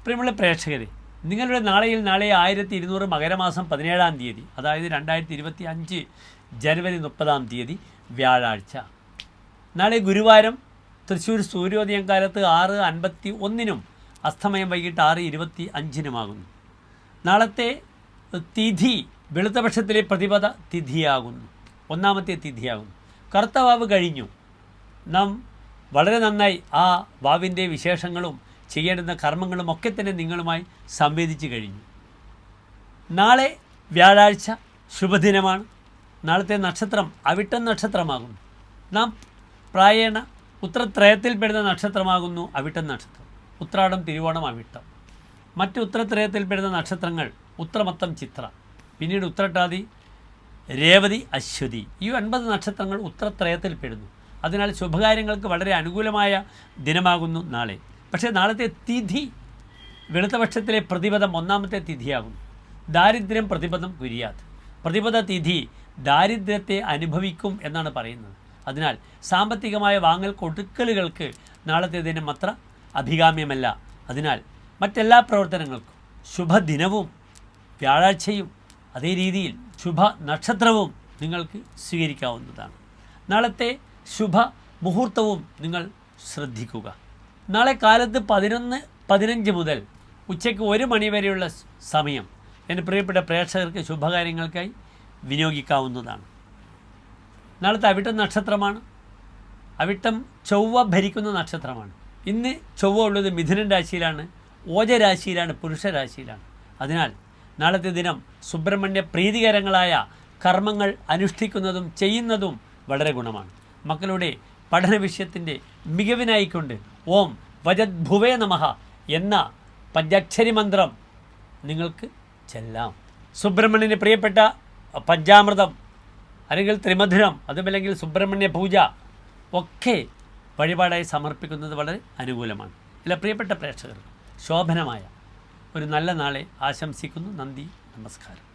പ്രിയമുള്ള പ്രേക്ഷകരെ, നിങ്ങളുടെ നാളെ 1200 മകരമാസം 17-ാം തീയതി, അതായത് 2025 ജനുവരി 30-ാം തീയതി വ്യാഴാഴ്ച. നാളെ ഗുരുവാരം. തൃശ്ശൂർ സൂര്യോദയം കാലത്ത് 6:51 അസ്തമയം വൈകിട്ട് 6:25 നാളത്തെ തിഥി വെളുത്തപക്ഷത്തിലെ പ്രതിപദ തിഥിയാകുന്നു, 1ാമത്തെ തിഥിയാകുന്നു. കർത്തവാവ് കഴിഞ്ഞു. നാം വളരെ നന്നായി ആ വാവിൻ്റെ വിശേഷങ്ങളും ചെയ്യേണ്ടുന്ന കർമ്മങ്ങളും ഒക്കെ തന്നെ നിങ്ങളുമായി സംവേദിച്ചു കഴിഞ്ഞു. നാളെ വ്യാഴാഴ്ച ശുഭദിനമാണ്. നാളത്തെ നക്ഷത്രം അവിട്ടം നക്ഷത്രമാകുന്നു. നാം പ്രായേണ ഉത്രത്രയത്തിൽപ്പെടുന്ന നക്ഷത്രമാകുന്നു അവിട്ടം നക്ഷത്രം. ഉത്രാടം, തിരുവോണം, അവിട്ടം. മറ്റ് ഉത്രത്രയത്തിൽപ്പെടുന്ന നക്ഷത്രങ്ങൾ ഉത്രമത്തം, ചിത്ര, പിന്നീട് ഉത്രട്ടാതി, രേവതി, അശ്വതി. ഈ 9 നക്ഷത്രങ്ങൾ ഉത്രത്രയത്തിൽപ്പെടുന്നു. അതിനാൽ ശുഭകാര്യങ്ങൾക്ക് വളരെ അനുകൂലമായ ദിനമാകുന്നു നാളെ. പക്ഷേ നാളത്തെ തിഥി വെളുത്തപക്ഷത്തിലെ പ്രതിപദം 1ാമത്തെ തിഥിയാകുന്നു. ദാരിദ്ര്യം പ്രതിപദം കുര്യാത്. പ്രതിപദ തിഥി ദാരിദ്ര്യത്തെ അനുഭവിക്കും എന്നാണ് പറയുന്നത്. അതിനാൽ സാമ്പത്തികമായ വാങ്ങൽ കൊടുക്കലുകൾക്ക് നാളത്തെ ദിനം അത്ര അഭികാമ്യമല്ല. അതിനാൽ മറ്റെല്ലാ പ്രവർത്തനങ്ങൾക്കും ശുഭദിനവും വ്യാഴാഴ്ചയും അതേ രീതിയിൽ ശുഭ നക്ഷത്രവും നിങ്ങൾക്ക് സ്വീകരിക്കാവുന്നതാണ്. നാളത്തെ ശുഭ മുഹൂർത്തവും നിങ്ങൾ ശ്രദ്ധിക്കുക. നാളെ കാലത്ത് 11:15 മുതൽ ഉച്ചയ്ക്ക് 1 മണി വരെയുള്ള സമയം എൻ്റെ പ്രിയപ്പെട്ട പ്രേക്ഷകർക്ക് ശുഭകാര്യങ്ങൾക്കായി വിനിയോഗിക്കാവുന്നതാണ്. നാളത്തെ അവിട്ടം നക്ഷത്രമാണ്. അവിട്ടം ചൊവ്വ ഭരിക്കുന്ന നക്ഷത്രമാണ്. ഇന്ന് ചൊവ്വ ഉള്ളത് മിഥുനൻ രാശിയിലാണ്, ഓജരാശിയിലാണ്, പുരുഷരാശിയിലാണ്. അതിനാൽ നാളത്തെ ദിനം സുബ്രഹ്മണ്യ പ്രീതികരങ്ങളായ കർമ്മങ്ങൾ അനുഷ്ഠിക്കുന്നതും ചെയ്യുന്നതും വളരെ ഗുണമാണ്. മക്കളുടെ പഠന വിഷയത്തിൻ്റെ മികവിനായിക്കൊണ്ട് ഓം വജദ്ഭുവേ നമഃ എന്ന പഞ്ചാക്ഷരി മന്ത്രം നിങ്ങൾക്ക് ചെല്ലാം. സുബ്രഹ്മണ്യന് പ്രിയപ്പെട്ട പഞ്ചാമൃതം അല്ലെങ്കിൽ ത്രിമധുരം, അതുമല്ലെങ്കിൽ സുബ്രഹ്മണ്യ പൂജ ഒക്കെ വഴിപാടായി സമർപ്പിക്കുന്നത് വളരെ അനുകൂലമാണ്. എല്ലാ പ്രിയപ്പെട്ട പ്രേക്ഷകർ ശോഭനമായ ഒരു നല്ല നാളെ ആശംസിക്കുന്നു. നന്ദി, നമസ്കാരം.